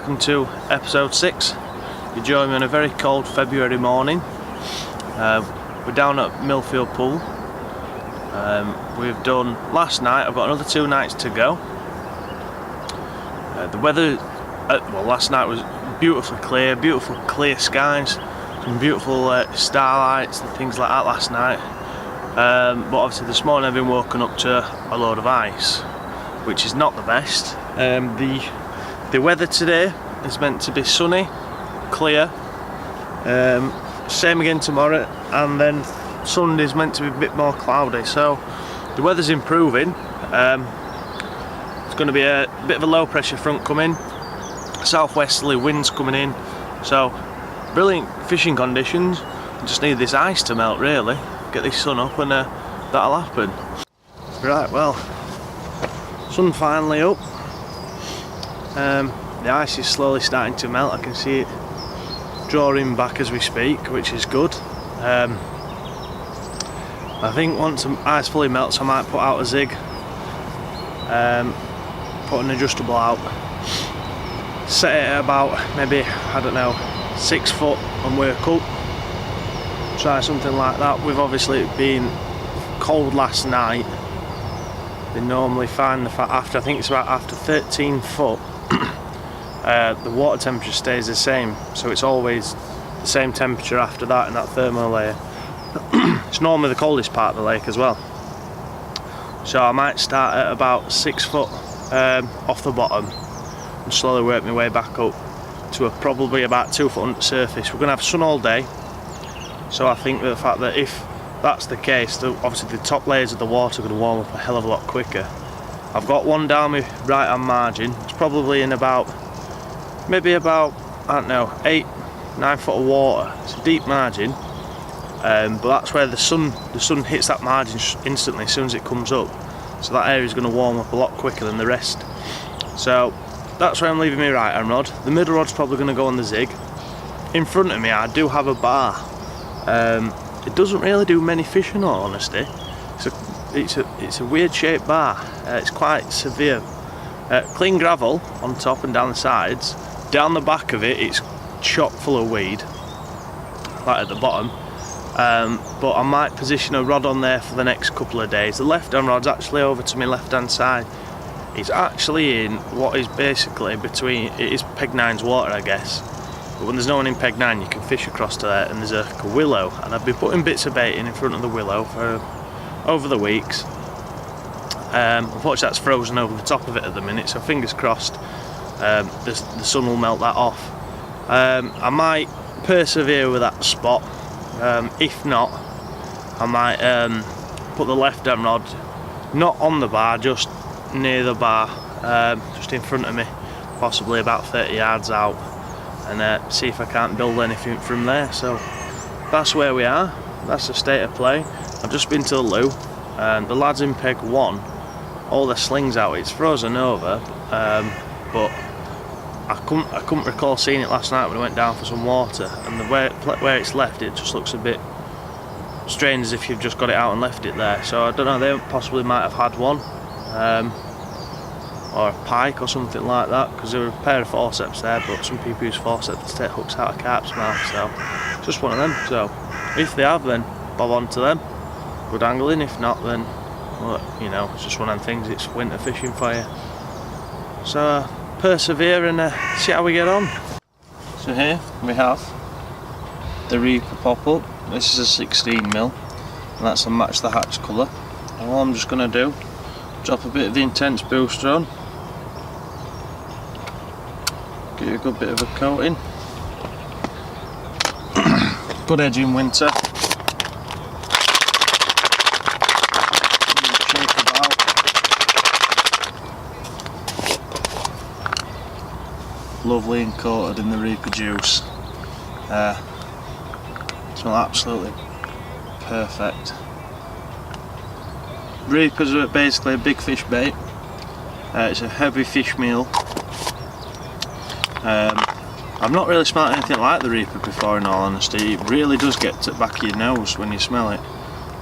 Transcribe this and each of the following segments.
welcome to episode 6. You join me on a very cold February morning. We're down at Millfield Pool. We've done last night. I've got another 2 nights to go. The weather, well, last night was beautiful clear skies, some beautiful starlights and things like that last night. But obviously this morning I've been woken up to a load of ice, which is not the best. The weather today is meant to be sunny, clear, same again tomorrow, and then Sunday's meant to be a bit more cloudy, so the weather's improving. It's going to be a bit of a low pressure front coming, southwesterly winds coming in, so brilliant fishing conditions. Just need this ice to melt really, get this sun up, and that'll happen. Right, well, sun finally up. The ice is slowly starting to melt. I can see it drawing back as we speak, which is good. I think once the ice fully melts I might put out a zig, put an adjustable out, set it at about maybe, I don't know, 6 foot and work up. Try something like that. We've obviously been cold last night. They normally find the fact after, I think it's about after 13 foot, the water temperature stays the same, so it's always the same temperature after that in that thermal layer. It's normally the coldest part of the lake as well, so I might start at about 6 foot off the bottom and slowly work my way back up to probably about 2 foot under surface. We're going to have sun all day, so I think the fact that if that's the case, obviously the top layers of the water are going to warm up a hell of a lot quicker. I've got one down my right hand margin. It's probably in maybe about, I don't know, 8-9 foot of water. It's a deep margin, but that's where the sun hits that margin instantly as soon as it comes up, so that area is going to warm up a lot quicker than the rest. So that's where I'm leaving my right hand rod. The middle rod's probably going to go on the zig. In front of me I do have a bar. It doesn't really do many fish in all honesty. It's a weird shaped bar. It's quite severe. Clean gravel on top and down the sides. Down the back of it, it's chock full of weed, like at the bottom. But I might position a rod on there for the next couple of days. The left hand rod's actually over to my left hand side. It's actually in what is basically between, it is Peg 9's water I guess, but when there's no one in Peg 9 you can fish across to there, and there's a willow, and I've been putting bits of bait in front of the willow for over the weeks. Unfortunately that's frozen over the top of it at the minute, so fingers crossed the sun will melt that off. I might persevere with that spot. If not, I might put the left hand rod not on the bar, just near the bar, just in front of me, possibly about 30 yards out, and see if I can't build anything from there. So that's where we are. That's the state of play. I've just been to the loo, and the lads in Peg 1, all their slings out. It's frozen over, but I couldn't recall seeing it last night when I went down for some water, and where it's left, it just looks a bit strange, as if you've just got it out and left it there. So I don't know, they possibly might have had one, or a pike or something like that, because there were a pair of forceps there, but some people use forceps to take hooks out of carp's mouth, so just one of them. So if they have, then bob on to them, good angling. If not, then, well, you know, it's just one of them things, it's winter fishing for you. So persevere and see how we get on. So here we have the Reaper pop up. This is a 16mm, and that's a match the hatch colour. And all I'm just going to do, drop a bit of the intense booster on, give it a good bit of a coating. Good edge in winter. Lovely and coated in the Reaper juice. Smell absolutely perfect. Reapers are basically a big fish bait. It's a heavy fish meal. I've not really smelled anything like the Reaper before, in all honesty. It really does get to the back of your nose when you smell it.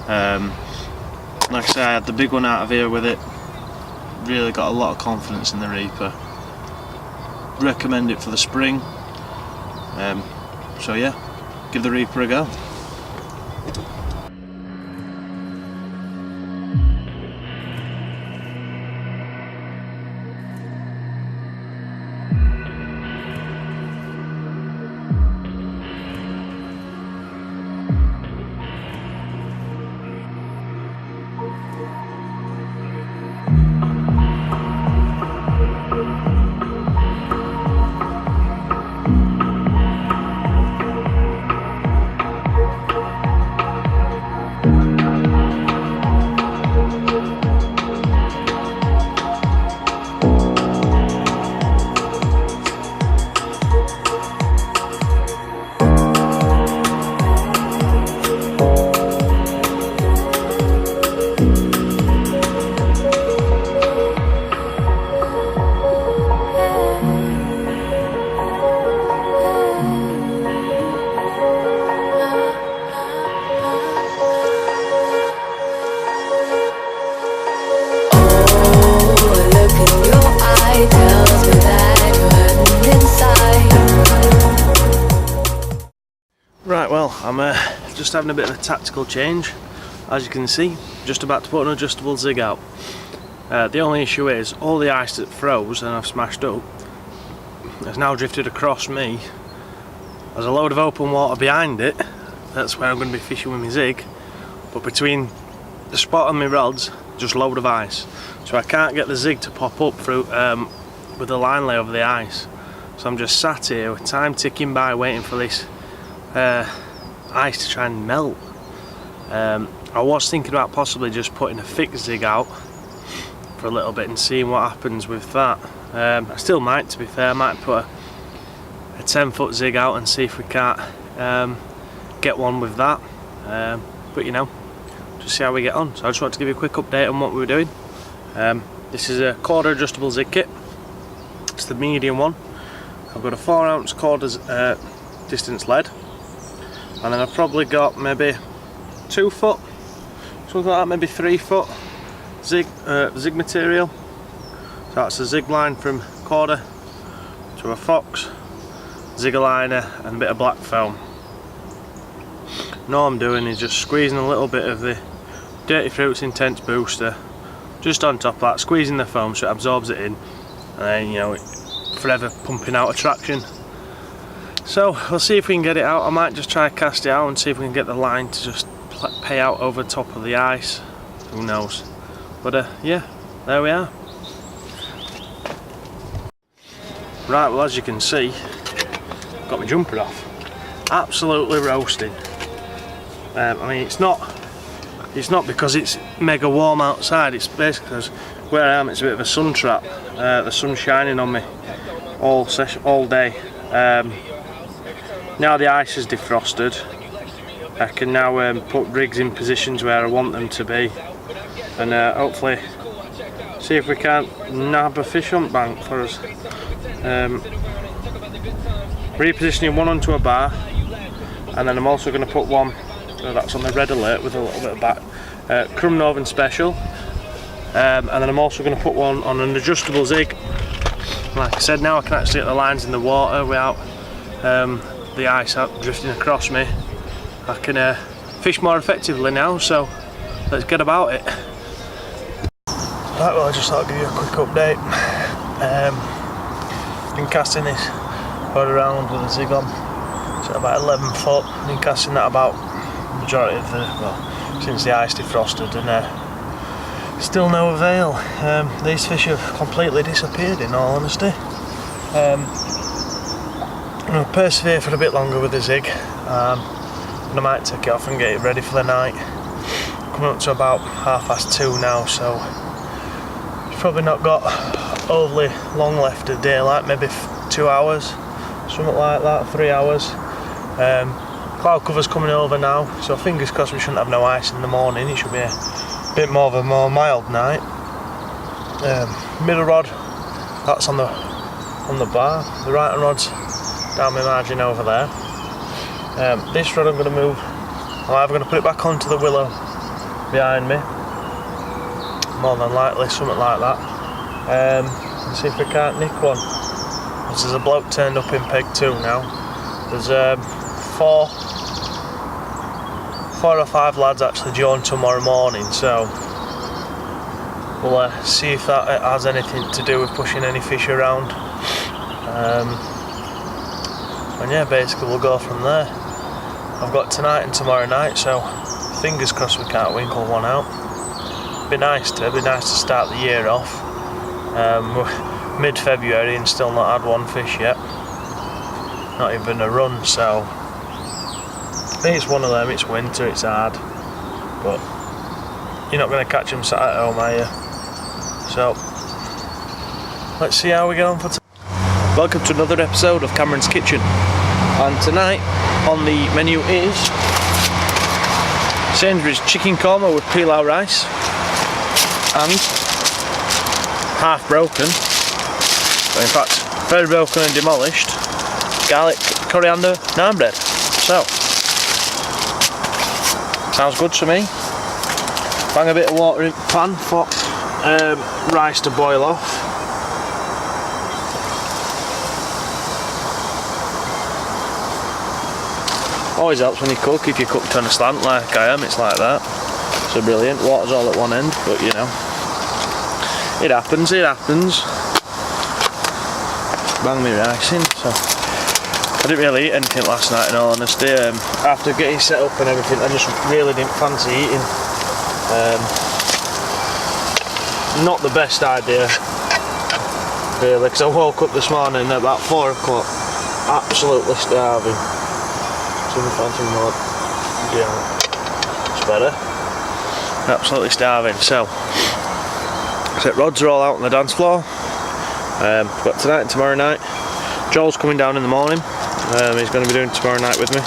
Like I say, I had the big one out of here with it. Really got a lot of confidence in the Reaper. recommend it for the spring. So yeah, give the Reaper a go. Right, well, I'm just having a bit of a tactical change. As you can see, just about to put an adjustable zig out. The only issue is all the ice that froze and I've smashed up has now drifted across me. There's a load of open water behind it. That's where I'm going to be fishing with my zig, but between the spot and my rods, just a load of ice, so I can't get the zig to pop up through with the line lay over the ice. So I'm just sat here with time ticking by, waiting for this ice to try and melt. I was thinking about possibly just putting a fixed zig out for a little bit and seeing what happens with that. I still might, to be fair. I might put a 10-foot zig out and see if we can't get one with that, but you know, just see how we get on. So I just want to give you a quick update on what we were doing. This is a quarter adjustable zig kit. It's the medium one. I've got a 4-ounce quarters distance lead, and then I've probably got maybe 2 foot, something like that, maybe 3 foot zig material. So that's a zig line from quarter to a fox, zig liner, and a bit of black foam. And all I'm doing is just squeezing a little bit of the Dirty Fruits Intense Booster just on top of that, squeezing the foam so it absorbs it in, and then, you know, forever pumping out attraction. So we'll see if we can get it out. I might just try cast it out and see if we can get the line to just pay out over the top of the ice. Who knows? But yeah, there we are. Right, well, as you can see, got my jumper off. Absolutely roasting. I mean, it's not because it's mega warm outside. It's basically because where I am, it's a bit of a sun trap. The sun's shining on me all day. Now the ice is defrosted, I can now put rigs in positions where I want them to be, and hopefully see if we can't nab a fish on bank for us. Repositioning one onto a bar, and then I'm also going to put one that's on the red alert with a little bit of back, Crumb Northern Special, and then I'm also going to put one on an adjustable zig. Like I said, now I can actually get the lines in the water without the ice out drifting across me. I can fish more effectively now, so let's get about it. Right, well, I just thought I'd give you a quick update. Been casting this rod around with a zig on, so about 11 foot. Been casting that about the majority of the, well, since the ice defrosted, and still no avail. These fish have completely disappeared, in all honesty. I'm going to persevere for a bit longer with the zig, and I might take it off and get it ready for the night. Coming up to about 2:30 now, so it's probably not got overly long left of daylight, maybe 2 hours, something like that, 3 hours. Cloud cover's coming over now, so fingers crossed we shouldn't have no ice in the morning. It should be a bit more of a more mild night. Middle rod, that's on the bar. The right hand rod's down my margin over there. This rod I'm going to move. I'm either going to put it back onto the willow behind me, more than likely, something like that, and see if we can't nick one. happens, there's a bloke turned up in peg 2 now. There's 4 or 5 lads actually join tomorrow morning, so we'll see if that has anything to do with pushing any fish around. And yeah, basically we'll go from there. I've got tonight and tomorrow night, so fingers crossed we can't winkle one out. It'd be nice to start the year off. Mid-February and still not had one fish yet. Not even a run, so I think it's one of them. It's winter, it's hard, but you're not going to catch them sat at home, are you? So let's see how we get on for tonight. Welcome to another episode of Cameron's Kitchen, and tonight on the menu is Sainsbury's chicken korma with pilau rice and half broken, but in fact very broken and demolished, garlic, coriander, naan bread. So sounds good to me. Bang a bit of water in the pan for rice to boil off. Always helps when you cook, if you cooked on a slant like I am, it's like that. So brilliant, water's all at one end, but you know, it happens. Bang me rice in, so I didn't really eat anything last night in all honesty. After getting set up and everything, I just really didn't fancy eating. Not the best idea, really, because I woke up this morning at about 4 o'clock, absolutely starving. Fancy more. Yeah, it's better. Absolutely starving. So rods are all out on the dance floor. Got tonight and tomorrow night. Joel's coming down in the morning. He's going to be doing tomorrow night with me.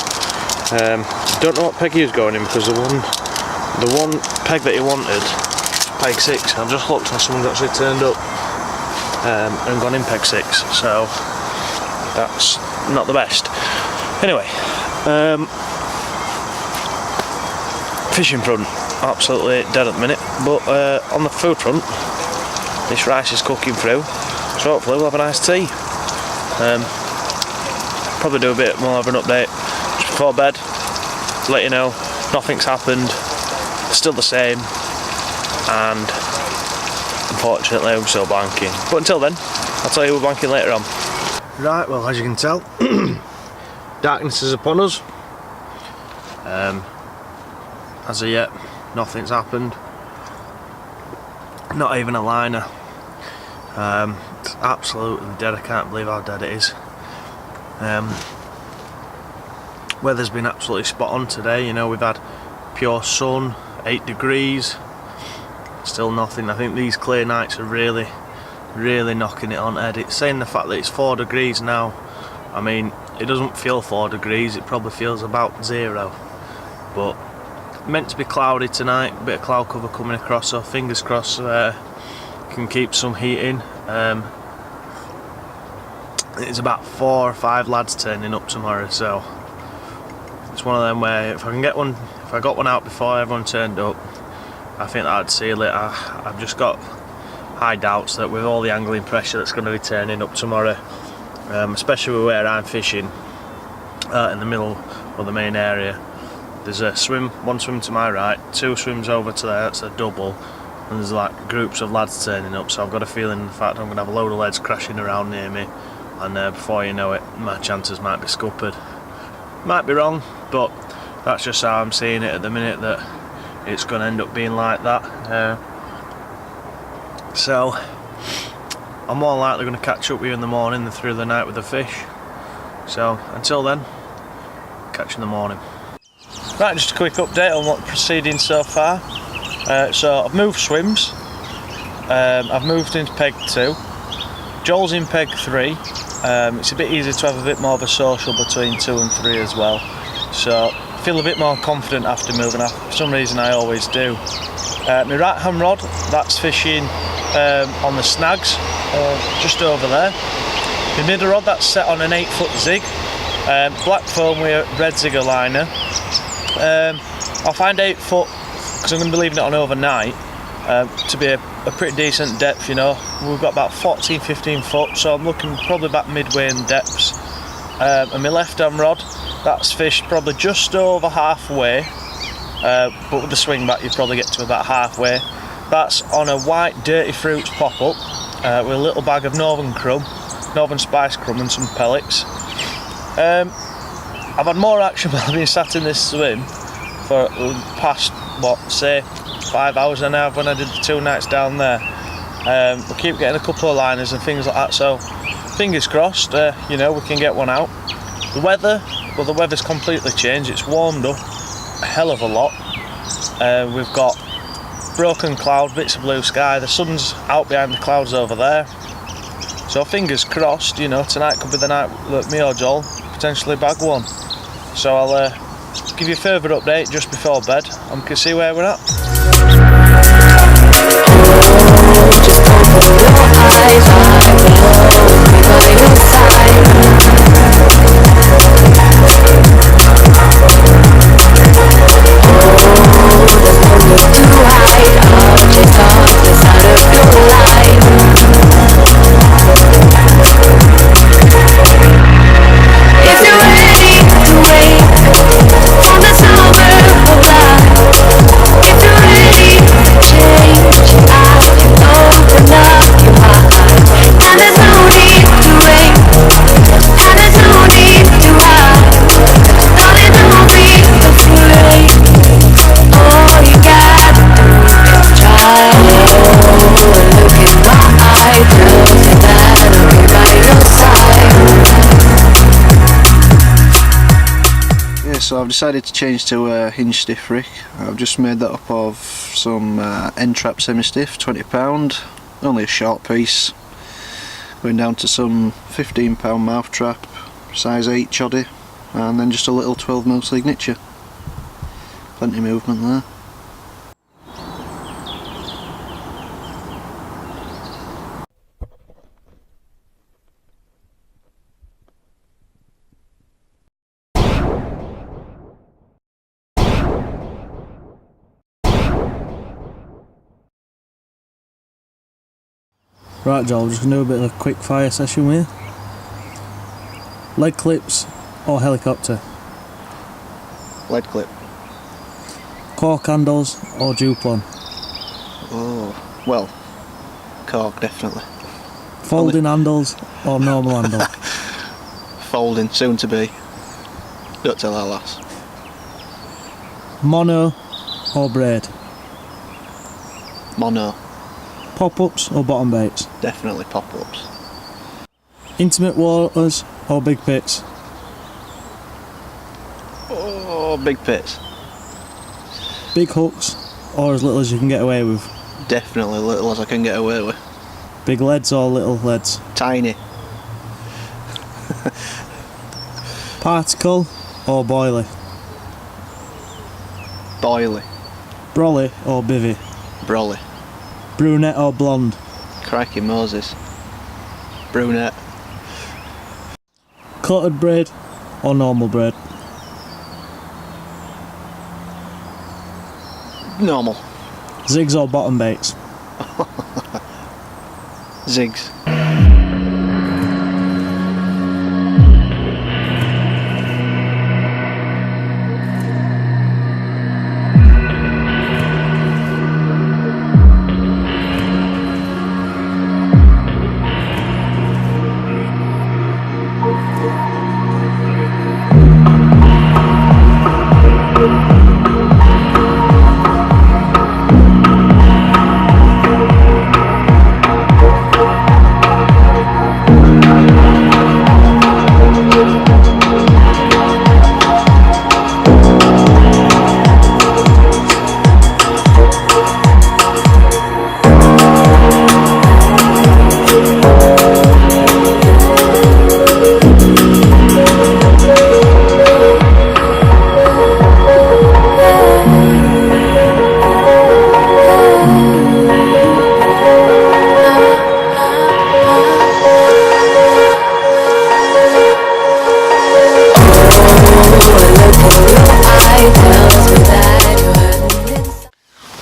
Don't know what peg he was going in, because the one peg that he wanted, peg 6. I've just looked and someone's actually turned up and gone in peg 6. So that's not the best. Anyway. Fishing front, absolutely dead at the minute, but on the food front, this rice is cooking through, so hopefully we'll have a nice tea. Probably do a bit more of an update just before bed, to let you know nothing's happened, still the same, and unfortunately we're still banking. But until then, I'll tell you we're banking later on. Right, well, as you can tell, darkness is upon us. As of yet, nothing's happened. Not even a liner. It's absolutely dead. I can't believe how dead it is. Weather's been absolutely spot on today. You know, we've had pure sun, 8 degrees. Still nothing. I think these clear nights are really knocking it on head. It's saying the fact that it's 4 degrees now. I mean, it doesn't feel 4 degrees, it probably feels about 0. But meant to be cloudy tonight, a bit of cloud cover coming across, so fingers crossed can keep some heat in. It's about 4 or 5 lads turning up tomorrow, so it's one of them where if I got one out before everyone turned up, I think that I'd seal it. I've just got high doubts that with all the angling pressure that's going to be turning up tomorrow, especially where I'm fishing, in the middle of the main area. There's one swim to my right, 2 swims over to there, that's a double, and there's like groups of lads turning up, so I've got a feeling the fact I'm going to have a load of leads crashing around near me, and before you know it, my chances might be scuppered. Might be wrong, but that's just how I'm seeing it at the minute, that it's going to end up being like that. So I'm more likely going to catch up with you in the morning than through the night with the fish. So until then, catch you in the morning. Right, just a quick update on what's proceeding so far. So I've moved swims. I've moved into peg 2. Joel's in peg 3. It's a bit easier to have a bit more of a social between 2 and 3 as well. So I feel a bit more confident after moving up. For some reason I always do. My right hand rod, that's fishing on the snags, just over there. My middle rod, that's set on an 8-foot zig. Black foam with a red zigger liner. I'll find 8 foot, because I'm going to be leaving it on overnight, to be a a pretty decent depth, you know. We've got about 14-15 foot, so I'm looking probably about midway in depths. And my left hand rod, that's fished probably just over halfway, but with the swing back you probably get to about halfway. That's on a white dirty fruits pop-up with a little bag of northern spice crumb and some pellets. I've had more action while I've been sat in this swim for the past, what, say 5 hours and a half when I did the 2 nights down there. We keep getting a couple of liners and things like that, so fingers crossed, you know, we can get one out. The weather, well, the weather's completely changed. It's warmed up a hell of a lot. We've got broken cloud, bits of blue sky. The sun's out behind the clouds over there. So fingers crossed, you know, tonight could be the night that me or Joel potentially bag one. So I'll give you a further update just before bed and we can see where we're at. Just open your eyes, I will be by your side. So I've decided to change to a hinge stiff rig. I've just made that up of some N-trap semi-stiff, £20, only a short piece. Going down to some £15 mouth trap, size 8 choddy, and then just a little 12mm signature. Plenty of movement there. Right Joel, just going to do a bit of a quick fire session with you. Lead clips or helicopter? Lead clip. Cork handles or Duplon? Oh, well, cork definitely. Folding handles or normal handle? Folding, soon to be. Don't tell our lass. Mono or braid? Mono. Pop-ups or bottom baits? Definitely pop-ups. Intimate waters or big pits? Oh, big pits. Big hooks or as little as you can get away with? Definitely little as I can get away with. Big leads or little leads? Tiny. Particle or boilie? Boilie. Brolly or bivvy? Brolly. Brunette or blonde? Crikey Moses. Brunette. Coated braid or normal braid? Normal. Zigs or bottom baits? Zigs.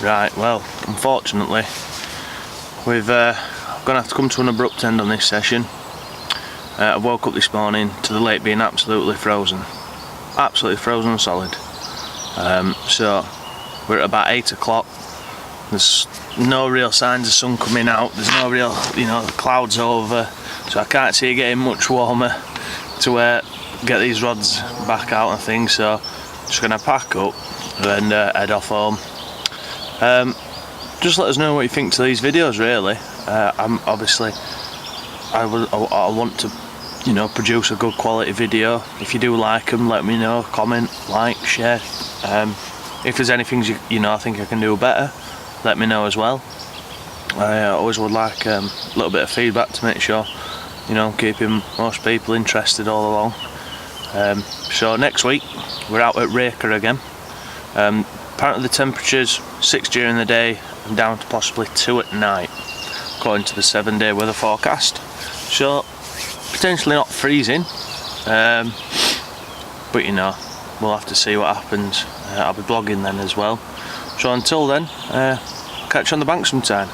Right, well, unfortunately, we've gonna have to come to an abrupt end on this session. I woke up this morning to the lake being absolutely frozen solid. So we're at about 8 o'clock. There's no real signs of sun coming out. There's no real, the clouds over, so I can't see it getting much warmer to get these rods back out and things. So just gonna pack up and head off home. Just let us know what you think to these videos. Really, I'm obviously I want to produce a good quality video. If you do like them, let me know, comment, like, share. If there's anything I think I can do better, let me know as well. I always would like a little bit of feedback to make sure keeping most people interested all along. So next week we're out at Raker again. Apparently the temperature's 6 during the day and down to possibly 2 at night, according to the 7-day weather forecast. So potentially not freezing, but we'll have to see what happens. I'll be vlogging then as well. So until then, catch you on the bank sometime.